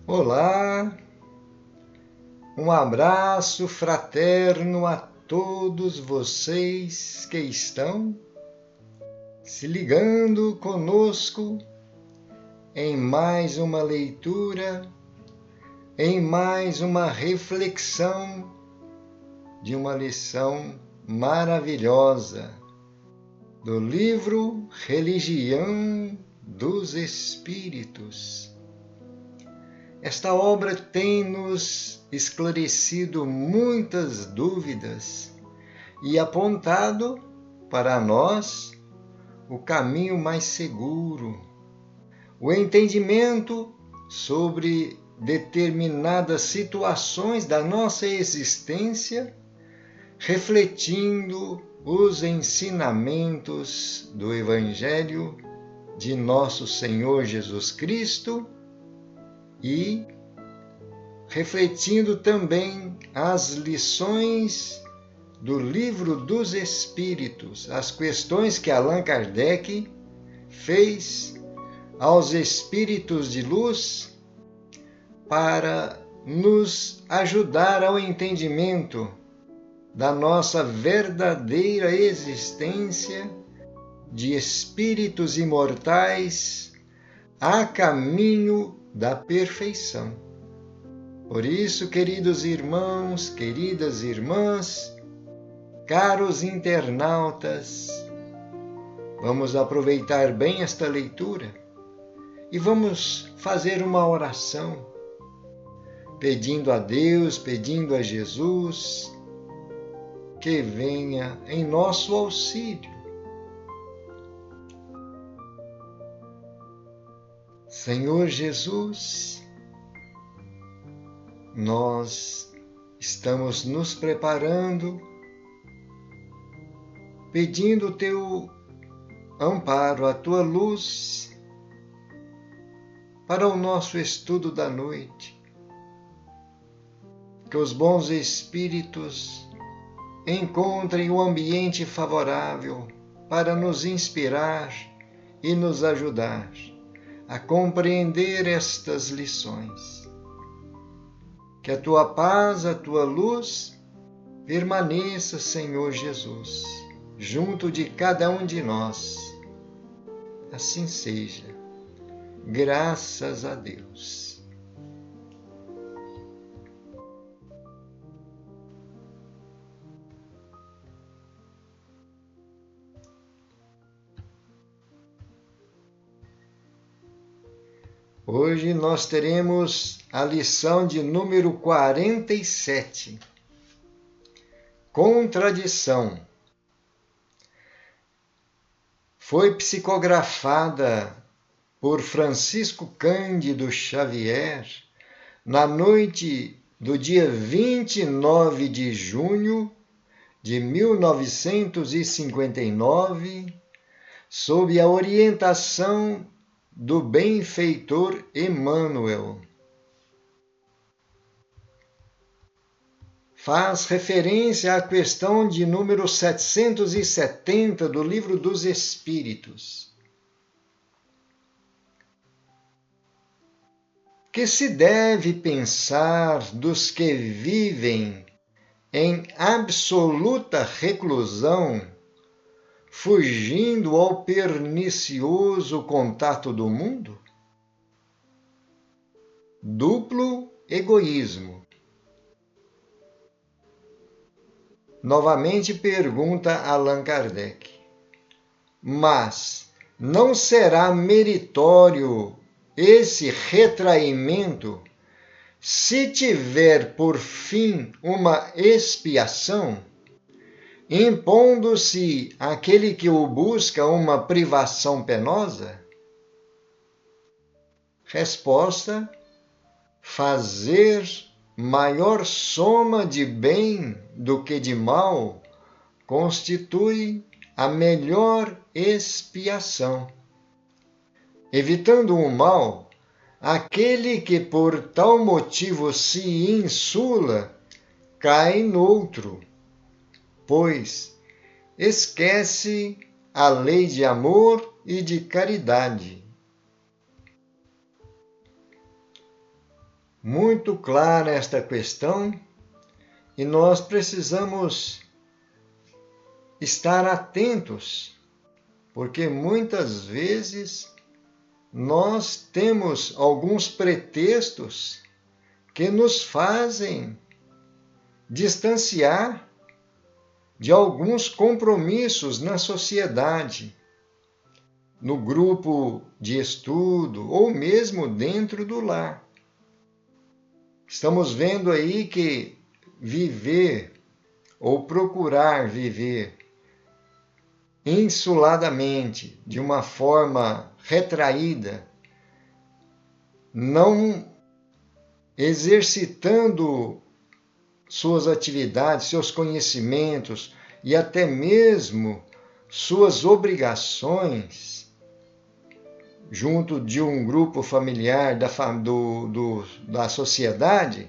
Olá, um abraço fraterno a todos vocês que estão se ligando conosco em mais uma leitura, em mais uma reflexão de uma lição maravilhosa do livro Religião dos Espíritos. Esta obra tem nos esclarecido muitas dúvidas e apontado para nós o caminho mais seguro, o entendimento sobre determinadas situações da nossa existência, refletindo os ensinamentos do Evangelho de nosso Senhor Jesus Cristo e refletindo também as lições do Livro dos Espíritos, as questões que Allan Kardec fez aos espíritos de luz para nos ajudar ao entendimento da nossa verdadeira existência de espíritos imortais a caminho da perfeição. Por isso, queridos irmãos, queridas irmãs, caros internautas, vamos aproveitar bem esta leitura e vamos fazer uma oração, pedindo a Deus, pedindo a Jesus que venha em nosso auxílio. Senhor Jesus, nós estamos nos preparando, pedindo o teu amparo, a tua luz para o nosso estudo da noite. Que os bons espíritos encontrem um ambiente favorável para nos inspirar e nos ajudar a compreender estas lições. Que a tua paz, a tua luz permaneça, Senhor Jesus, junto de cada um de nós. Assim seja. Graças a Deus. Hoje nós teremos a lição de número 47. Contradição. Foi psicografada por Francisco Cândido Xavier na noite do dia 29 de junho de 1959, sob a orientação do benfeitor Emmanuel. Faz referência à questão de número 770 do Livro dos Espíritos. Que se deve pensar dos que vivem em absoluta reclusão, fugindo ao pernicioso contato do mundo? Duplo egoísmo. Novamente pergunta Allan Kardec. Mas não será meritório esse retraimento se tiver por fim uma expiação, impondo-se àquele que o busca uma privação penosa? Resposta: fazer maior soma de bem do que de mal constitui a melhor expiação. Evitando o mal, aquele que por tal motivo se insula cai noutro, pois esquece a lei de amor e de caridade. muito clara esta questão e nós precisamos estar atentos, porque muitas vezes nós temos alguns pretextos que nos fazem distanciar de alguns compromissos na sociedade, no grupo de estudo ou mesmo dentro do lar. Estamos vendo aí que viver ou procurar viver insuladamente, de uma forma retraída, não exercitando suas atividades, seus conhecimentos e até mesmo suas obrigações junto de um grupo familiar da sociedade,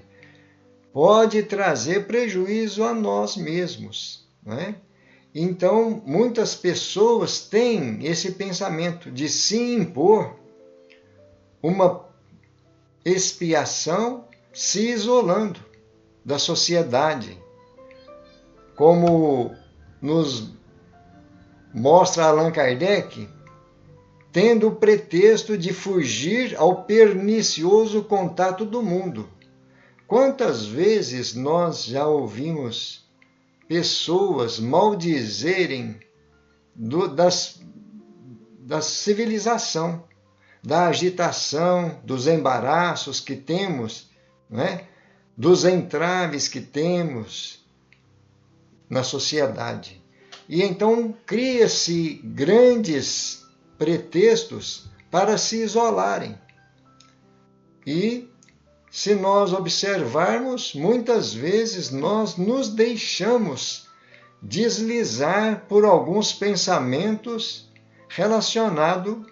pode trazer prejuízo a nós mesmos, não é? Então, muitas pessoas têm esse pensamento de se impor uma expiação se isolando da sociedade, como nos mostra Allan Kardec, tendo o pretexto de fugir ao pernicioso contato do mundo. Quantas vezes nós já ouvimos pessoas maldizerem da civilização, da agitação, dos embaraços que temos, né? Dos entraves que temos na sociedade. E então cria-se grandes pretextos para se isolarem. E, se nós observarmos, muitas vezes nós nos deixamos deslizar por alguns pensamentos relacionados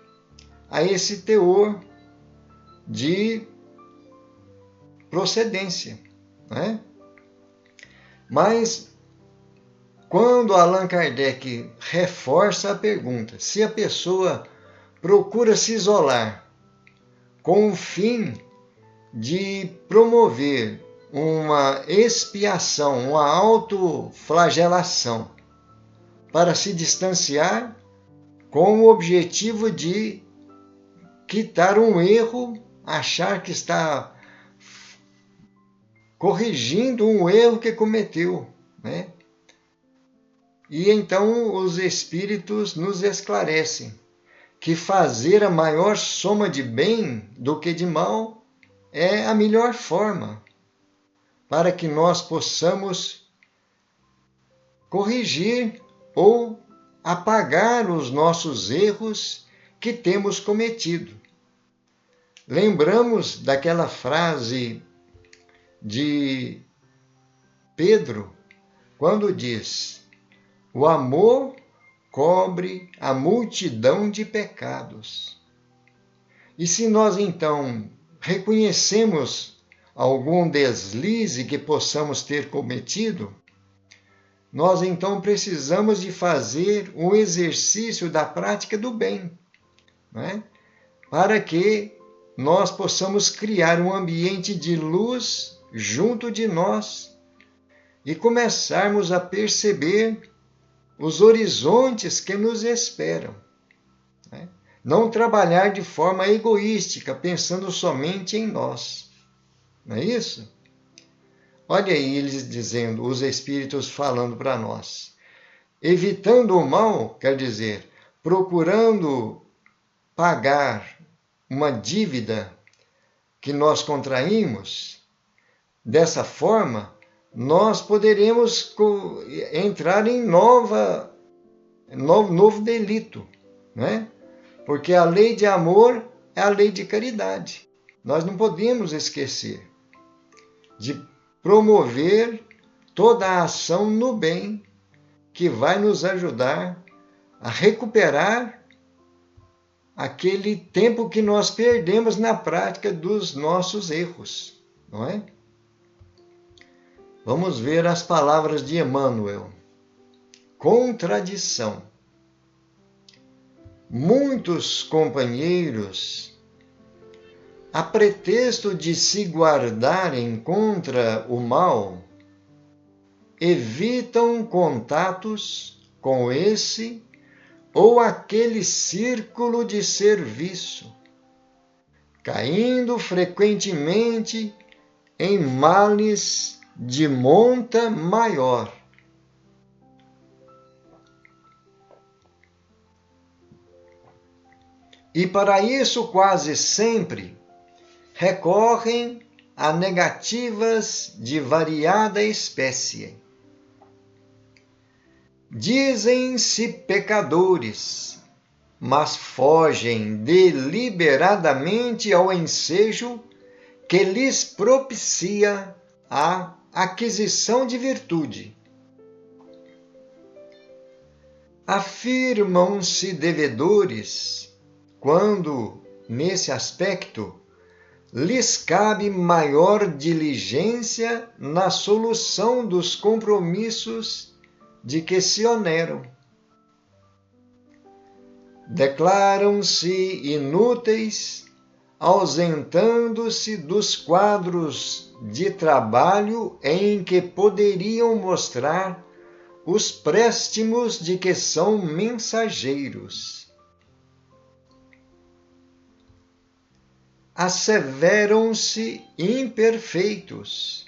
a esse teor de procedência, né? Mas, quando Allan Kardec reforça a pergunta, se a pessoa procura se isolar com o fim de promover uma expiação, uma autoflagelação, para se distanciar com o objetivo de quitar um erro, achar que está corrigindo um erro que cometeu, né? E então os espíritos nos esclarecem que fazer a maior soma de bem do que de mal é a melhor forma para que nós possamos corrigir ou apagar os nossos erros que temos cometido. Lembramos daquela frase de Pedro, quando diz: o amor cobre a multidão de pecados. E se nós então reconhecemos algum deslize que possamos ter cometido, nós então precisamos de fazer um exercício da prática do bem, né? Para que nós possamos criar um ambiente de luz junto de nós e começarmos a perceber os horizontes que nos esperam, né? Não trabalhar de forma egoística, pensando somente em nós. Não é isso? Olha aí eles dizendo, os espíritos falando para nós. Evitando o mal, quer dizer, procurando pagar uma dívida que nós contraímos, dessa forma, nós poderemos entrar em novo delito, né? Porque a lei de amor é a lei de caridade. Nós não podemos esquecer de promover toda a ação no bem que vai nos ajudar a recuperar aquele tempo que nós perdemos na prática dos nossos erros, não é? Vamos ver as palavras de Emmanuel. Contradição. Muitos companheiros a pretexto de se guardarem contra o mal, evitam contatos com esse ou aquele círculo de serviço, caindo frequentemente em males de monta maior. E para isso quase sempre recorrem a negativas de variada espécie. Dizem-se pecadores, mas fogem deliberadamente ao ensejo que lhes propicia a aquisição de virtude. Afirmam-se devedores quando, nesse aspecto, lhes cabe maior diligência na solução dos compromissos de que se oneram. Declaram-se inúteis, ausentando-se dos quadros de trabalho em que poderiam mostrar os préstimos de que são mensageiros. Asseveram-se imperfeitos,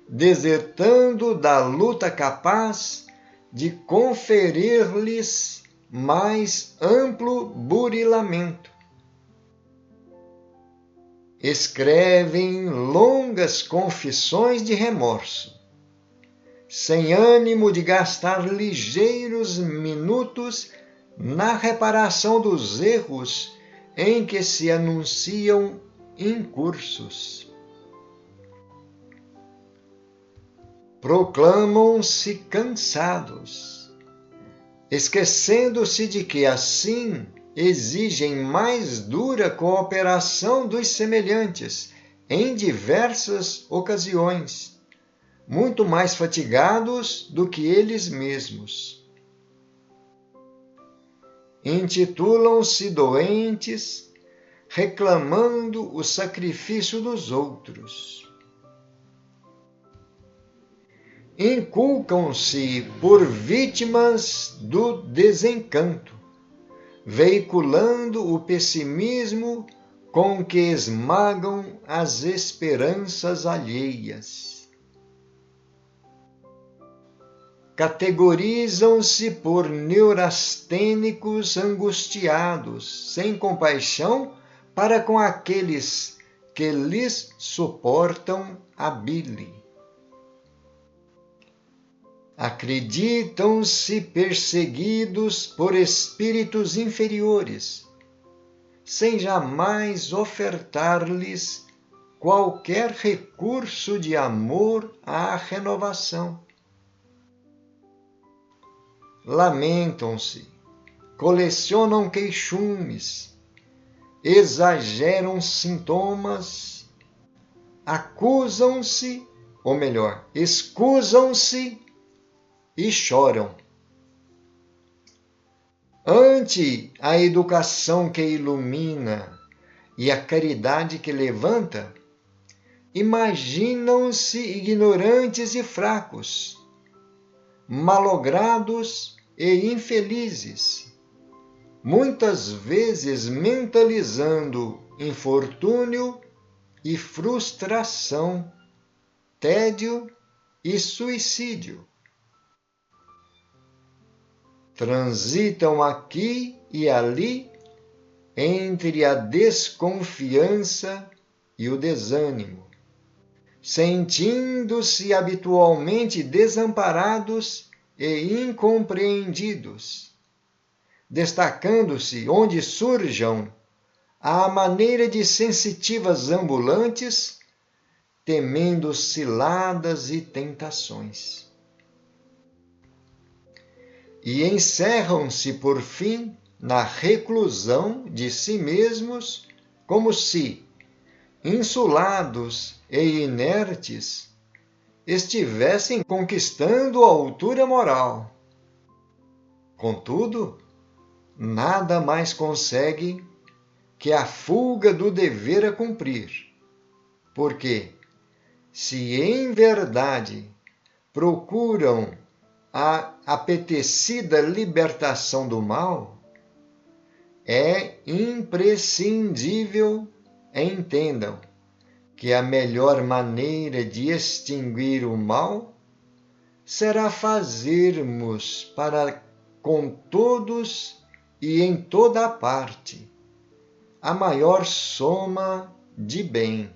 desertando da luta capaz de conferir-lhes mais amplo burilamento. Escrevem longas confissões de remorso, sem ânimo de gastar ligeiros minutos na reparação dos erros em que se anunciam incursos. Proclamam-se cansados, esquecendo-se de que assim exigem mais dura cooperação dos semelhantes em diversas ocasiões, muito mais fatigados do que eles mesmos. Intitulam-se doentes, reclamando o sacrifício dos outros. Inculcam-se por vítimas do desencanto, veiculando o pessimismo com que esmagam as esperanças alheias. Categorizam-se por neurastênicos angustiados, sem compaixão para com aqueles que lhes suportam a bile. Acreditam-se perseguidos por espíritos inferiores, sem jamais ofertar-lhes qualquer recurso de amor à renovação. Lamentam-se, colecionam queixumes, exageram sintomas, acusam-se, ou melhor, escusam-se e choram. Ante a educação que ilumina e a caridade que levanta, imaginam-se ignorantes e fracos, malogrados e infelizes, muitas vezes mentalizando infortúnio e frustração, tédio e suicídio. Transitam aqui e ali entre a desconfiança e o desânimo, sentindo-se habitualmente desamparados e incompreendidos, destacando-se onde surjam à maneira de sensitivas ambulantes, temendo ciladas e tentações. E encerram-se, por fim, na reclusão de si mesmos, como se, insulados e inertes, estivessem conquistando a altura moral. Contudo, nada mais conseguem que a fuga do dever a cumprir. Porque, se em verdade procuram a apetecida libertação do mal, é imprescindível, entendam, que a melhor maneira de extinguir o mal será fazermos para com todos e em toda a parte a maior soma de bem.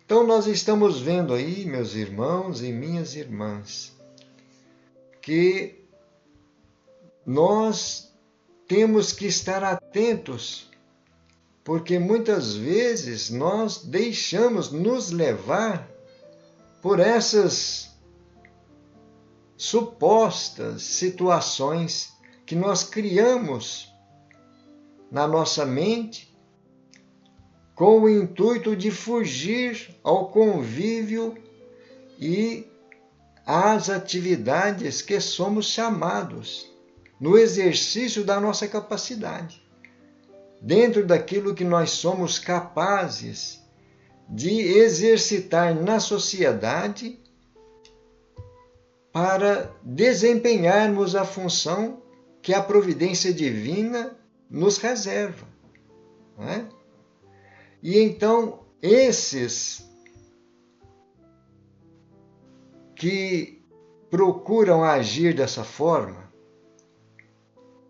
Então nós estamos vendo aí, meus irmãos e minhas irmãs, que nós temos que estar atentos, porque muitas vezes nós deixamos nos levar por essas supostas situações que nós criamos na nossa mente com o intuito de fugir ao convívio e às atividades que somos chamados no exercício da nossa capacidade, dentro daquilo que nós somos capazes de exercitar na sociedade para desempenharmos a função que a providência divina nos reserva. Não é? E então, esses que procuram agir dessa forma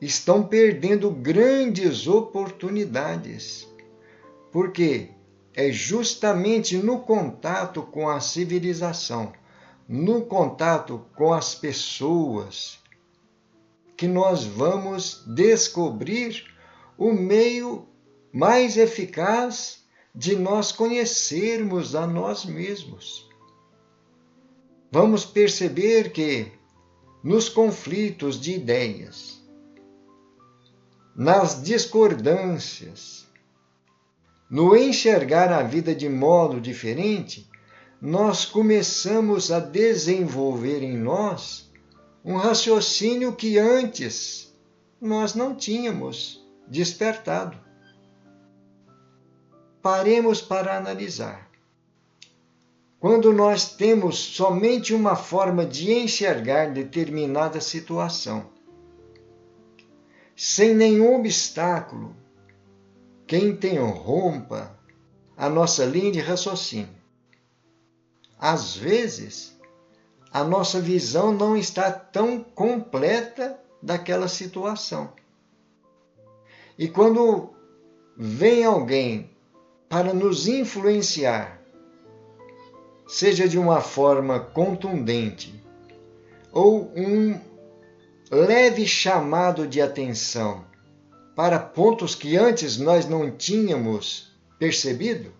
estão perdendo grandes oportunidades, porque é justamente no contato com a civilização, no contato com as pessoas, que nós vamos descobrir o meio mais eficaz de nós conhecermos a nós mesmos. Vamos perceber que nos conflitos de ideias, nas discordâncias, no enxergar a vida de modo diferente, nós começamos a desenvolver em nós um raciocínio que antes nós não tínhamos despertado. Paremos para analisar. Quando nós temos somente uma forma de enxergar determinada situação, sem nenhum obstáculo que interrompa a nossa linha de raciocínio, às vezes, a nossa visão não está tão completa daquela situação. E quando vem alguém para nos influenciar, seja de uma forma contundente ou um leve chamado de atenção para pontos que antes nós não tínhamos percebido,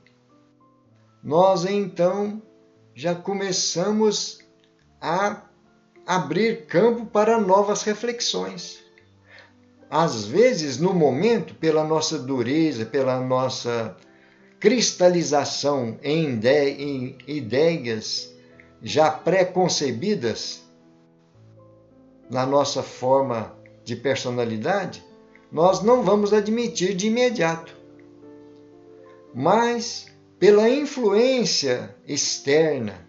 nós então já começamos a abrir campo para novas reflexões. Às vezes, no momento, pela nossa dureza, pela nossa cristalização em ideias já pré-concebidas na nossa forma de personalidade, nós não vamos admitir de imediato. Mas, pela influência externa,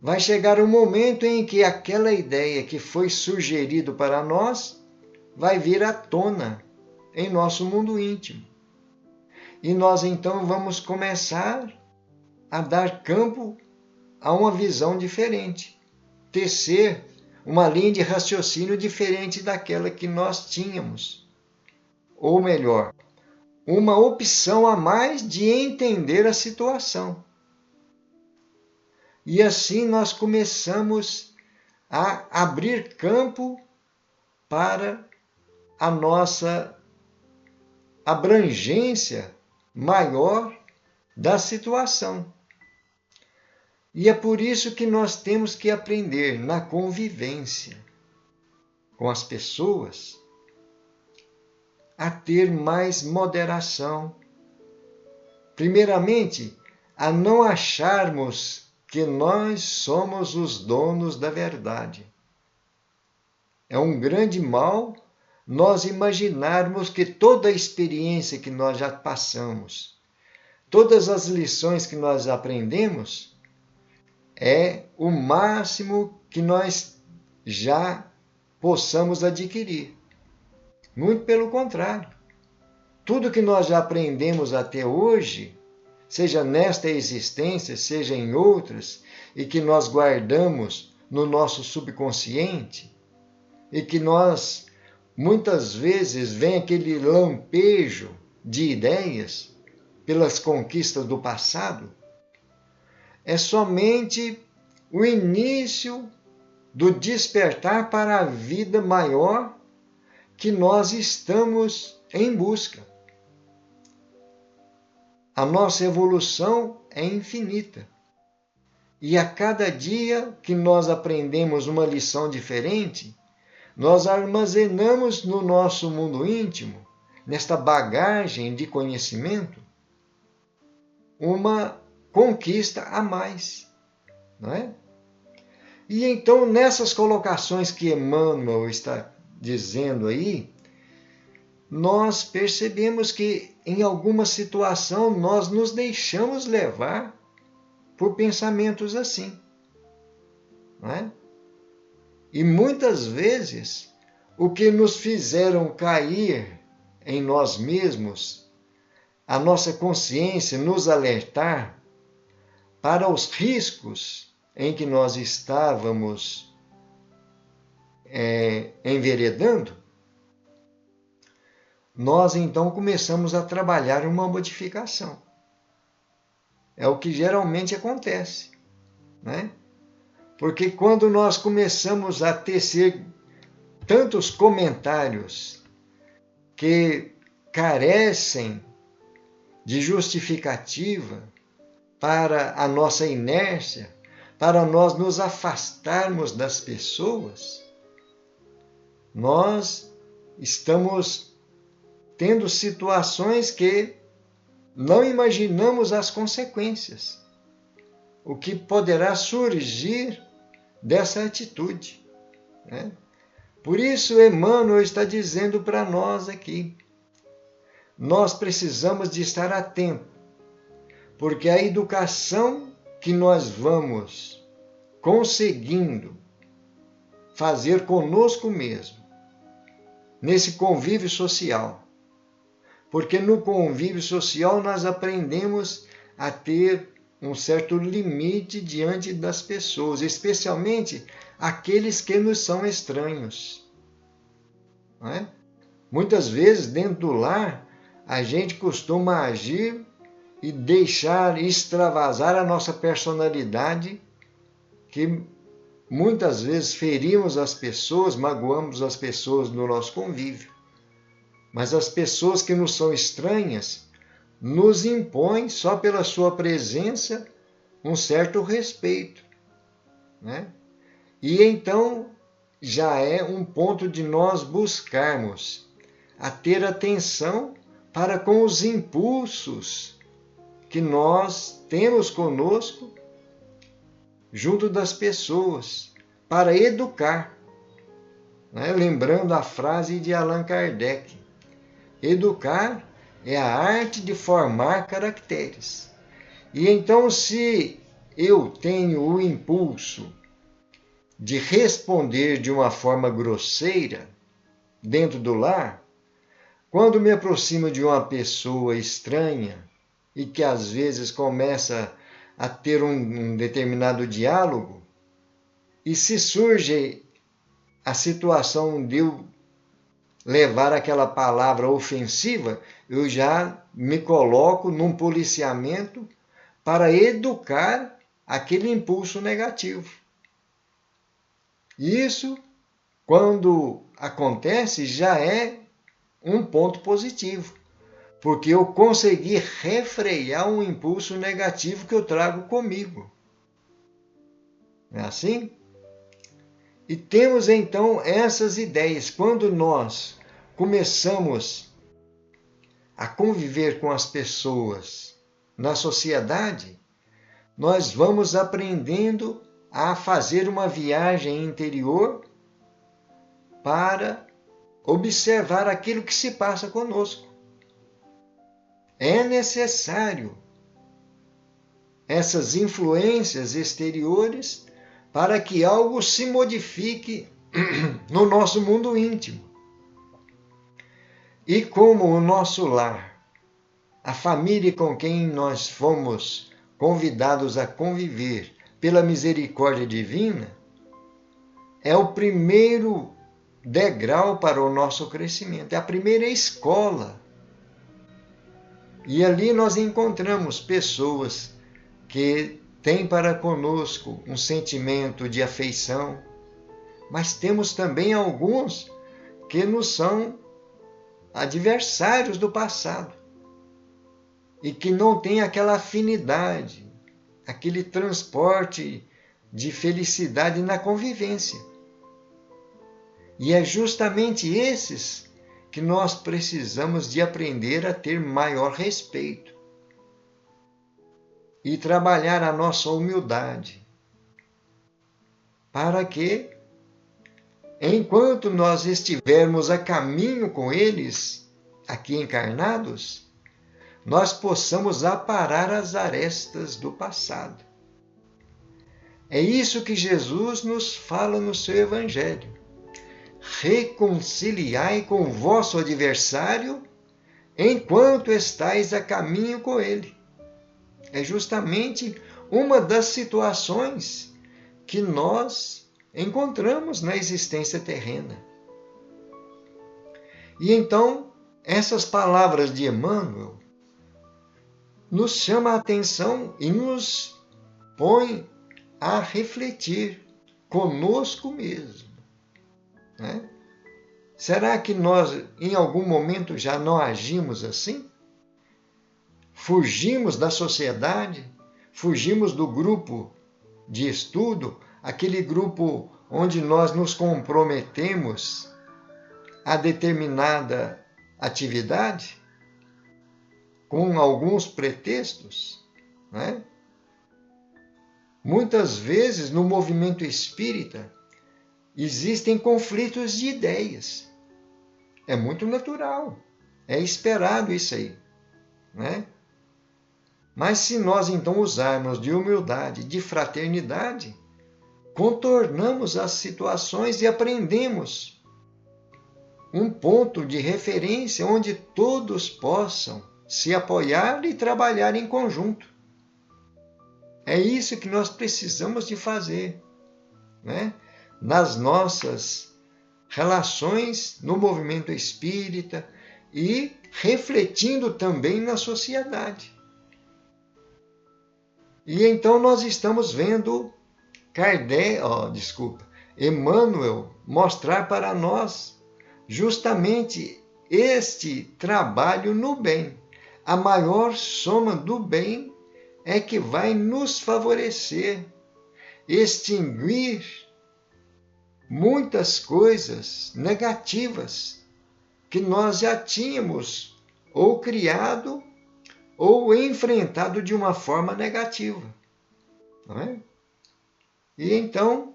vai chegar um momento em que aquela ideia que foi sugerido para nós vai vir à tona em nosso mundo íntimo. E nós então vamos começar a dar campo a uma visão diferente, tecer uma linha de raciocínio diferente daquela que nós tínhamos. Ou melhor, uma opção a mais de entender a situação. E assim nós começamos a abrir campo para a nossa abrangência maior da situação. E é por isso que nós temos que aprender na convivência com as pessoas a ter mais moderação. Primeiramente, a não acharmos que nós somos os donos da verdade. É um grande mal nós imaginarmos que toda a experiência que nós já passamos, todas as lições que nós aprendemos, é o máximo que nós já possamos adquirir. Muito pelo contrário. Tudo que nós já aprendemos até hoje, seja nesta existência, seja em outras, e que nós guardamos no nosso subconsciente, e que nós, muitas vezes, vem aquele lampejo de ideias pelas conquistas do passado, é somente o início do despertar para a vida maior que nós estamos em busca. A nossa evolução é infinita. E a cada dia que nós aprendemos uma lição diferente, nós armazenamos no nosso mundo íntimo, nesta bagagem de conhecimento, uma conquista a mais, não é? E então, nessas colocações que Emmanuel está dizendo aí, nós percebemos que em alguma situação nós nos deixamos levar por pensamentos assim, não é? E muitas vezes o que nos fizeram cair em nós mesmos, a nossa consciência nos alertar para os riscos em que nós estávamos enveredando, nós então começamos a trabalhar uma modificação. É o que geralmente acontece, né? Porque quando nós começamos a tecer tantos comentários que carecem de justificativa para a nossa inércia, para nós nos afastarmos das pessoas, nós estamos tendo situações que não imaginamos as consequências, o que poderá surgir dessa atitude, né? Por isso, Emmanuel está dizendo para nós aqui, nós precisamos de estar atentos, porque a educação que nós vamos conseguindo fazer conosco mesmo, nesse convívio social, porque no convívio social nós aprendemos a ter um certo limite diante das pessoas, especialmente aqueles que nos são estranhos, não é? Muitas vezes, dentro do lar, a gente costuma agir e deixar extravasar a nossa personalidade, que muitas vezes ferimos as pessoas, magoamos as pessoas no nosso convívio. Mas as pessoas que nos são estranhas nos impõem, só pela sua presença, um certo respeito, né? E então já é um ponto de nós buscarmos a ter atenção para com os impulsos que nós temos conosco junto das pessoas, para educar, né? Lembrando a frase de Allan Kardec, educar é a arte de formar caracteres. E então, se eu tenho o impulso de responder de uma forma grosseira dentro do lar, quando me aproximo de uma pessoa estranha e que às vezes começa a ter um determinado diálogo, e se surge a situação de eu levar aquela palavra ofensiva, eu já me coloco num policiamento para educar aquele impulso negativo. Isso, quando acontece, já é um ponto positivo, porque eu consegui refrear um impulso negativo que eu trago comigo. Não é assim? E temos então essas ideias. Quando nós começamos a conviver com as pessoas na sociedade, nós vamos aprendendo a fazer uma viagem interior para observar aquilo que se passa conosco. É necessário essas influências exteriores para que algo se modifique no nosso mundo íntimo. E como o nosso lar, a família com quem nós fomos convidados a conviver pela misericórdia divina, é o primeiro degrau para o nosso crescimento, é a primeira escola. E ali nós encontramos pessoas que têm para conosco um sentimento de afeição, mas temos também alguns que nos são adversários do passado e que não têm aquela afinidade, aquele transporte de felicidade na convivência. E é justamente esses que nós precisamos de aprender a ter maior respeito e trabalhar a nossa humildade, para que, enquanto nós estivermos a caminho com eles, aqui encarnados, nós possamos aparar as arestas do passado. É isso que Jesus nos fala no seu Evangelho. Reconciliai com o vosso adversário enquanto estáis a caminho com ele. É justamente uma das situações que nós encontramos na existência terrena. E então, essas palavras de Emmanuel nos chamam a atenção e nos põem a refletir conosco mesmo. Né? Será que nós, em algum momento, já não agimos assim? Fugimos da sociedade, fugimos do grupo de estudo, aquele grupo onde nós nos comprometemos a determinada atividade, com alguns pretextos, né? Muitas vezes, no movimento espírita, existem conflitos de ideias. É muito natural, é esperado isso aí, né? Mas se nós então usarmos de humildade, de fraternidade, contornamos as situações e aprendemos um ponto de referência onde todos possam se apoiar e trabalhar em conjunto. É isso que nós precisamos de fazer, né? Nas nossas relações no movimento espírita e refletindo também na sociedade. E então nós estamos vendo Emmanuel mostrar para nós justamente este trabalho no bem. A maior soma do bem é que vai nos favorecer, extinguir muitas coisas negativas que nós já tínhamos ou criado ou enfrentado de uma forma negativa. Não é? E então,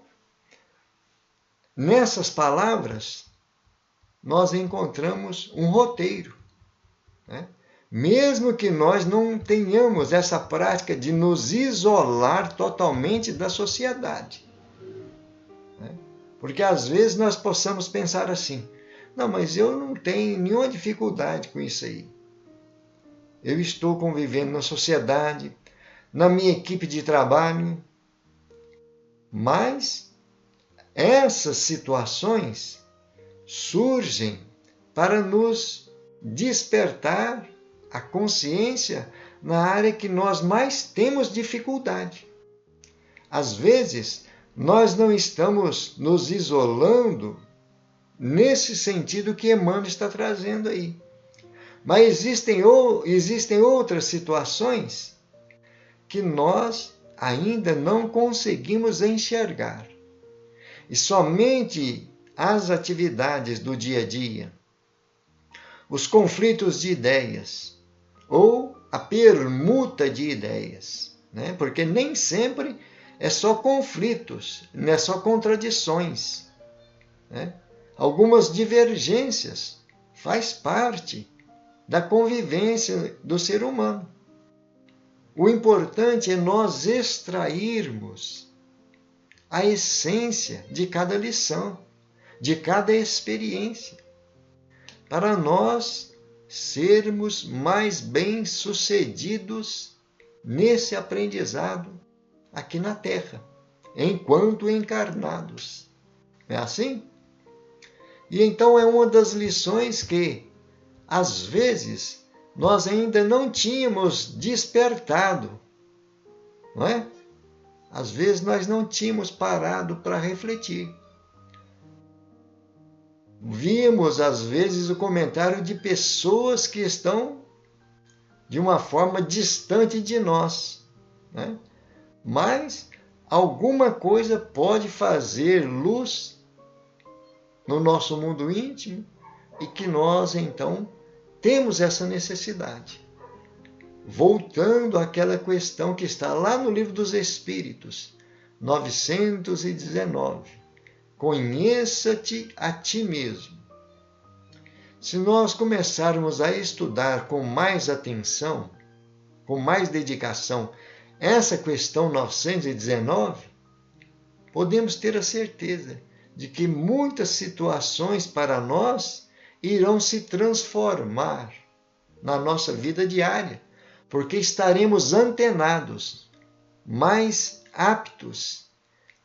nessas palavras, nós encontramos um roteiro. Né? Mesmo que nós não tenhamos essa prática de nos isolar totalmente da sociedade. Né? Porque às vezes nós possamos pensar assim, não, mas eu não tenho nenhuma dificuldade com isso aí. Eu estou convivendo na sociedade, na minha equipe de trabalho, mas essas situações surgem para nos despertar a consciência na área que nós mais temos dificuldade. Às vezes, nós não estamos nos isolando nesse sentido que Emmanuel está trazendo aí. Mas existem outras situações que nós ainda não conseguimos enxergar. E somente as atividades do dia a dia, os conflitos de ideias, ou a permuta de ideias, né? Porque nem sempre é só conflitos, não é só contradições. Né? algumas divergências, faz parte da convivência do ser humano. O importante é nós extrairmos a essência de cada lição, de cada experiência, para nós sermos mais bem-sucedidos nesse aprendizado aqui na Terra, enquanto encarnados. É assim? E então é uma das lições que, às vezes, nós ainda não tínhamos despertado, não é? Às vezes nós não tínhamos parado para refletir. Vimos, às vezes, o comentário de pessoas que estão de uma forma distante de nós, né? Mas alguma coisa pode fazer luz no nosso mundo íntimo e que nós, então, temos essa necessidade. Voltando àquela questão que está lá no Livro dos Espíritos, 919. Conheça-te a ti mesmo. Se nós começarmos a estudar com mais atenção, com mais dedicação, essa questão 919, podemos ter a certeza de que muitas situações para nós irão se transformar na nossa vida diária, porque estaremos antenados, mais aptos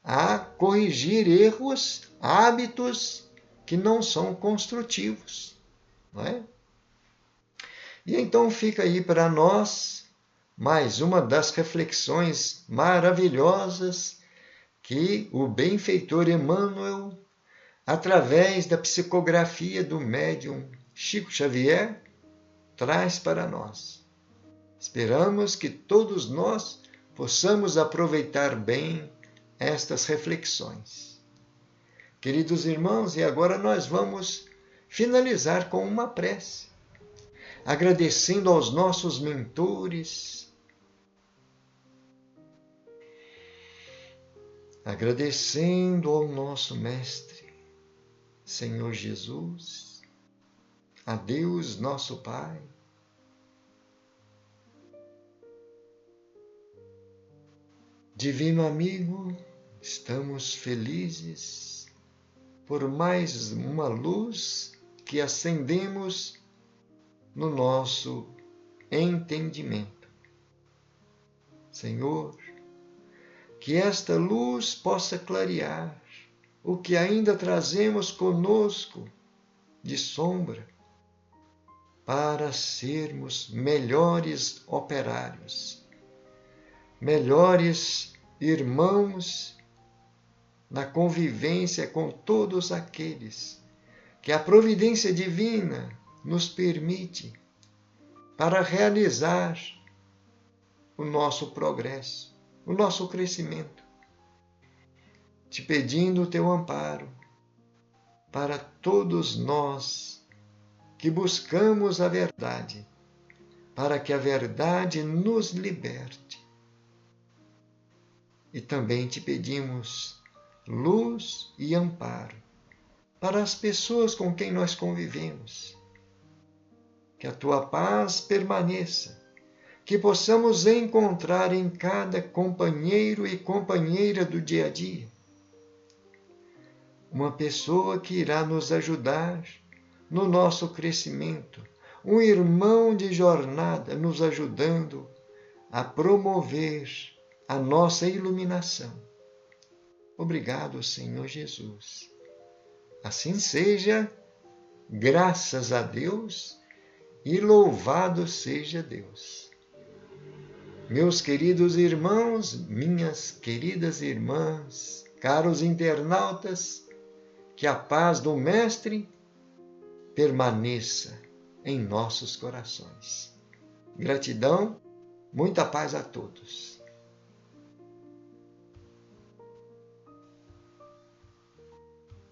a corrigir erros, hábitos que não são construtivos, não é? E então fica aí para nós mais uma das reflexões maravilhosas que o benfeitor Emmanuel, através da psicografia do médium Chico Xavier, traz para nós. Esperamos que todos nós possamos aproveitar bem estas reflexões. Queridos irmãos, e agora nós vamos finalizar com uma prece, agradecendo aos nossos mentores, agradecendo ao nosso Mestre, Senhor Jesus, a Deus nosso Pai, Divino amigo, estamos felizes por mais uma luz que acendemos no nosso entendimento. Senhor, que esta luz possa clarear o que ainda trazemos conosco de sombra, para sermos melhores operários, melhores irmãos na convivência com todos aqueles que a providência divina nos permite para realizar o nosso progresso, o nosso crescimento, te pedindo o teu amparo para todos nós que buscamos a verdade, para que a verdade nos liberte. E também te pedimos luz e amparo para as pessoas com quem nós convivemos. Que a tua paz permaneça, que possamos encontrar em cada companheiro e companheira do dia a dia uma pessoa que irá nos ajudar no nosso crescimento, um irmão de jornada nos ajudando a promover a nossa iluminação. Obrigado, Senhor Jesus. Assim seja, graças a Deus e louvado seja Deus. Meus queridos irmãos, minhas queridas irmãs, caros internautas, que a paz do Mestre permaneça em nossos corações. Gratidão, muita paz a todos.